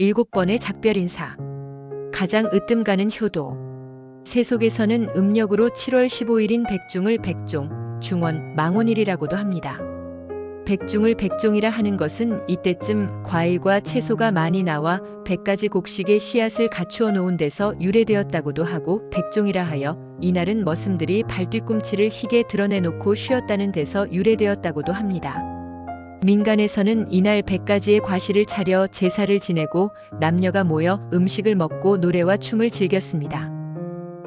7번의 작별 인사. 가장 으뜸 가는 효도. 세속에서는 음력으로 7월 15일인 백중을 백종, 중원, 망원일이라고도 합니다. 백중을 백종이라 하는 것은 이때쯤 과일과 채소가 많이 나와 100가지 곡식의 씨앗을 갖추어 놓은 데서 유래되었다고도 하고, 백종이라 하여 이날은 머슴들이 발뒤꿈치를 희게 드러내놓고 쉬었다는 데서 유래되었다고도 합니다. 민간에서는 이날 100가지의 과실을 차려 제사를 지내고 남녀가 모여 음식을 먹고 노래와 춤을 즐겼습니다.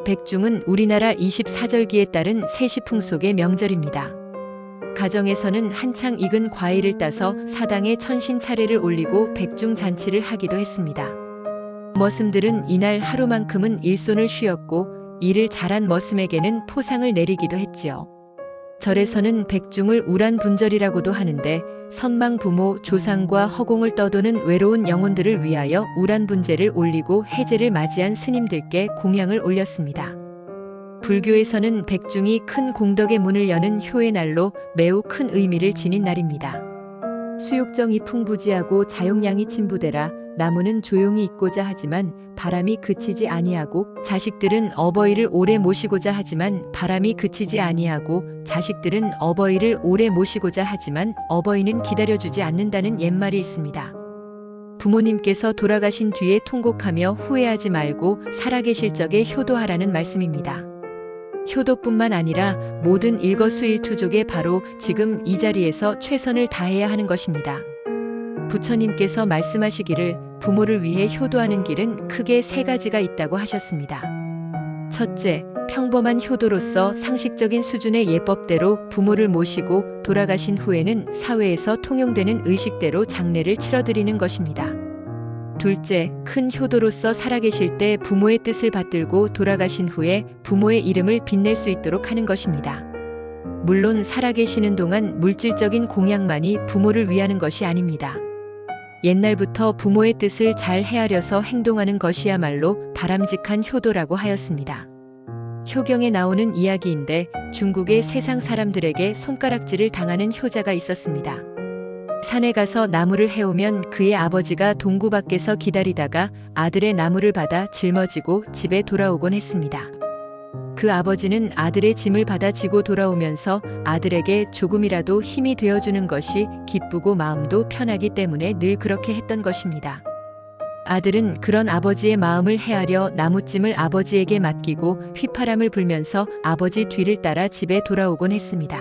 백중은 우리나라 24절기에 따른 세시풍속의 명절입니다. 가정에서는 한창 익은 과일을 따서 사당에 천신 차례를 올리고 백중 잔치를 하기도 했습니다. 머슴들은 이날 하루만큼은 일손을 쉬었고 일을 잘한 머슴에게는 포상을 내리기도 했지요. 절에서는 백중을 우란분절이라고도 하는데, 선망 부모 조상과 허공을 떠도는 외로운 영혼들을 위하여 우란분제를 올리고 해제를 맞이한 스님들께 공양을 올렸습니다. 불교에서는 백중이 큰 공덕의 문을 여는 효의 날로 매우 큰 의미를 지닌 날입니다. 수욕정이 풍부지하고 자용량이 진부되라. 나무는 조용히 있고자 하지만 바람이 그치지 아니하고, 자식들은 어버이를 오래 모시고자 하지만 바람이 그치지 아니하고, 자식들은 어버이를 오래 모시고자 하지만 어버이는 기다려주지 않는다는 옛말이 있습니다. 부모님께서 돌아가신 뒤에 통곡하며 후회하지 말고 살아계실 적에 효도하라는 말씀입니다. 효도뿐만 아니라 모든 일거수일투족에 바로 지금 이 자리에서 최선을 다해야 하는 것입니다. 부처님께서 말씀하시기를 부모를 위해 효도하는 길은 크게 3가지가 있다고 하셨습니다. 첫째, 평범한 효도로서 상식적인 수준의 예법대로 부모를 모시고 돌아가신 후에는 사회에서 통용되는 의식대로 장례를 치러드리는 것입니다. 둘째, 큰 효도로서 살아계실 때 부모의 뜻을 받들고 돌아가신 후에 부모의 이름을 빛낼 수 있도록 하는 것입니다. 물론 살아계시는 동안 물질적인 공양만이 부모를 위하는 것이 아닙니다. 옛날부터 부모의 뜻을 잘 헤아려서 행동하는 것이야말로 바람직한 효도라고 하였습니다. 효경에 나오는 이야기인데, 중국의 세상 사람들에게 손가락질을 당하는 효자가 있었습니다. 산에 가서 나무를 해오면 그의 아버지가 동구 밖에서 기다리다가 아들의 나무를 받아 짊어지고 집에 돌아오곤 했습니다. 그 아버지는 아들의 짐을 받아 지고 돌아오면서 아들에게 조금이라도 힘이 되어주는 것이 기쁘고 마음도 편하기 때문에 늘 그렇게 했던 것입니다. 아들은 그런 아버지의 마음을 헤아려 나무짐을 아버지에게 맡기고 휘파람을 불면서 아버지 뒤를 따라 집에 돌아오곤 했습니다.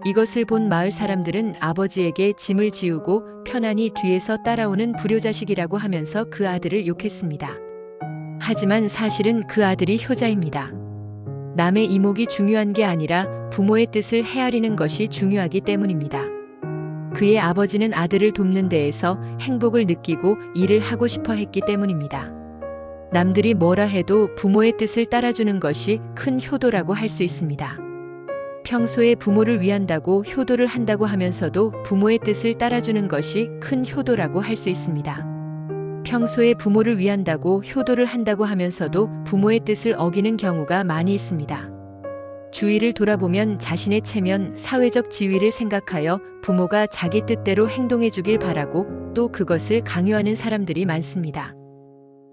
이것을 본 마을 사람들은 아버지에게 짐을 지우고 편안히 뒤에서 따라오는 불효자식이라고 하면서 그 아들을 욕했습니다. 하지만 사실은 그 아들이 효자입니다. 남의 이목이 중요한 게 아니라 부모의 뜻을 헤아리는 것이 중요하기 때문입니다. 그의 아버지는 아들을 돕는 데에서 행복을 느끼고 일을 하고 싶어 했기 때문입니다. 남들이 뭐라 해도 부모의 뜻을 따라주는 것이 큰 효도라고 할 수 있습니다. 평소에 부모를 위한다고 효도를 한다고 하면서도 부모의 뜻을 따라주는 것이 큰 효도라고 할 수 있습니다. 평소에 부모를 위한다고 효도를 한다고 하면서도 부모의 뜻을 어기는 경우가 많이 있습니다. 주위를 돌아보면 자신의 체면, 사회적 지위를 생각하여 부모가 자기 뜻대로 행동해 주길 바라고 또 그것을 강요하는 사람들이 많습니다.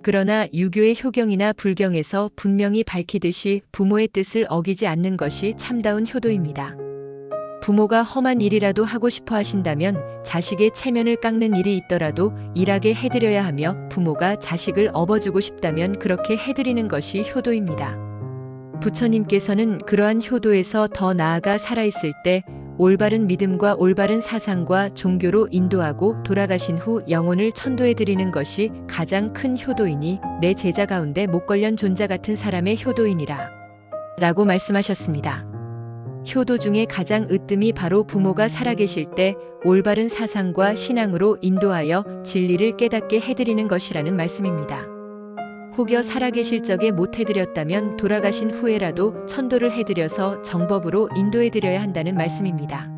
그러나 유교의 효경이나 불경에서 분명히 밝히듯이 부모의 뜻을 어기지 않는 것이 참다운 효도입니다. 부모가 험한 일이라도 하고 싶어 하신다면 자식의 체면을 깎는 일이 있더라도 일하게 해드려야 하며, 부모가 자식을 업어주고 싶다면 그렇게 해드리는 것이 효도입니다. 부처님께서는 그러한 효도에서 더 나아가 살아있을 때 올바른 믿음과 올바른 사상과 종교로 인도하고 돌아가신 후 영혼을 천도해 드리는 것이 가장 큰 효도이니 내 제자 가운데 목걸련 존자 같은 사람의 효도이니라 라고 말씀하셨습니다. 효도 중에 가장 으뜸이 바로 부모가 살아계실 때 올바른 사상과 신앙으로 인도하여 진리를 깨닫게 해드리는 것이라는 말씀입니다. 혹여 살아계실 적에 못 해드렸다면 돌아가신 후에라도 천도를 해드려서 정법으로 인도해드려야 한다는 말씀입니다.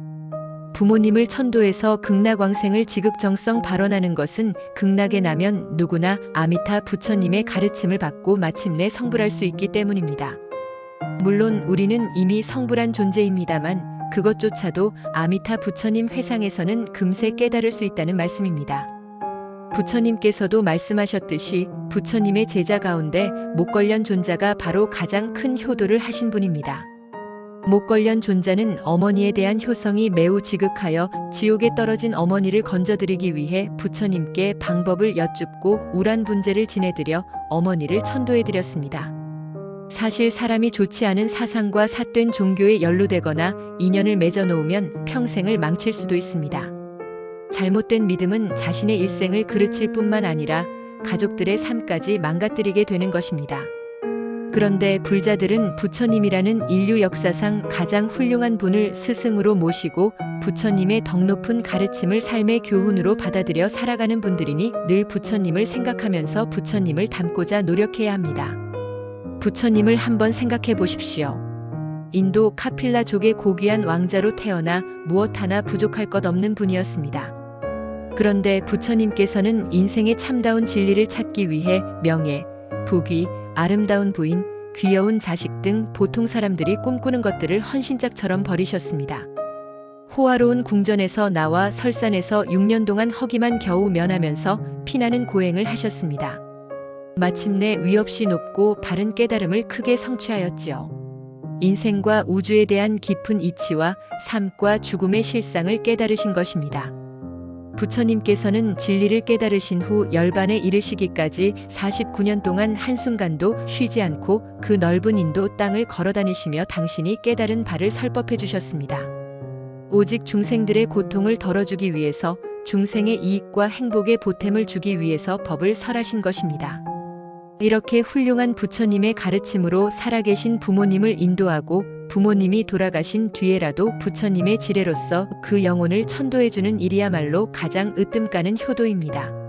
부모님을 천도해서 극락왕생을 지극정성 발언하는 것은 극락에 나면 누구나 아미타 부처님의 가르침을 받고 마침내 성불할 수 있기 때문입니다. 물론 우리는 이미 성불한 존재입니다만 그것조차도 아미타 부처님 회상에서는 금세 깨달을 수 있다는 말씀입니다. 부처님께서도 말씀하셨듯이 부처님의 제자 가운데 목걸련 존자가 바로 가장 큰 효도를 하신 분입니다. 목걸련 존자는 어머니에 대한 효성이 매우 지극하여 지옥에 떨어진 어머니를 건져드리기 위해 부처님께 방법을 여쭙고 우란 분재를 지내드려 어머니를 천도해드렸습니다. 사실 사람이 좋지 않은 사상과 삿된 종교에 연루되거나 인연을 맺어 놓으면 평생을 망칠 수도 있습니다. 잘못된 믿음은 자신의 일생을 그르칠 뿐만 아니라 가족들의 삶까지 망가뜨리게 되는 것입니다. 그런데 불자들은 부처님이라는 인류 역사상 가장 훌륭한 분을 스승으로 모시고 부처님의 덕 높은 가르침을 삶의 교훈으로 받아들여 살아가는 분들이니 늘 부처님을 생각하면서 부처님을 닮고자 노력해야 합니다. 부처님을 한번 생각해 보십시오. 인도 카필라족의 고귀한 왕자로 태어나 무엇 하나 부족할 것 없는 분이었습니다. 그런데 부처님께서는 인생의 참다운 진리를 찾기 위해 명예, 부귀, 아름다운 부인, 귀여운 자식 등 보통 사람들이 꿈꾸는 것들을 헌신짝처럼 버리셨습니다. 호화로운 궁전에서 나와 설산에서 6년 동안 허기만 겨우 면하면서 피나는 고행을 하셨습니다. 마침내 위없이 높고 바른 깨달음을 크게 성취하였지요. 인생과 우주에 대한 깊은 이치와 삶과 죽음의 실상을 깨달으신 것입니다. 부처님께서는 진리를 깨달으신 후 열반에 이르시기까지 49년 동안 한순간도 쉬지 않고 그 넓은 인도 땅을 걸어다니시며 당신이 깨달은 바를 설법해 주셨습니다. 오직 중생들의 고통을 덜어주기 위해서 중생의 이익과 행복의 보탬을 주기 위해서 법을 설하신 것입니다. 이렇게 훌륭한 부처님의 가르침으로 살아계신 부모님을 인도하고 부모님이 돌아가신 뒤에라도 부처님의 지례로서 그 영혼을 천도해주는 일이야말로 가장 으뜸가는 효도입니다.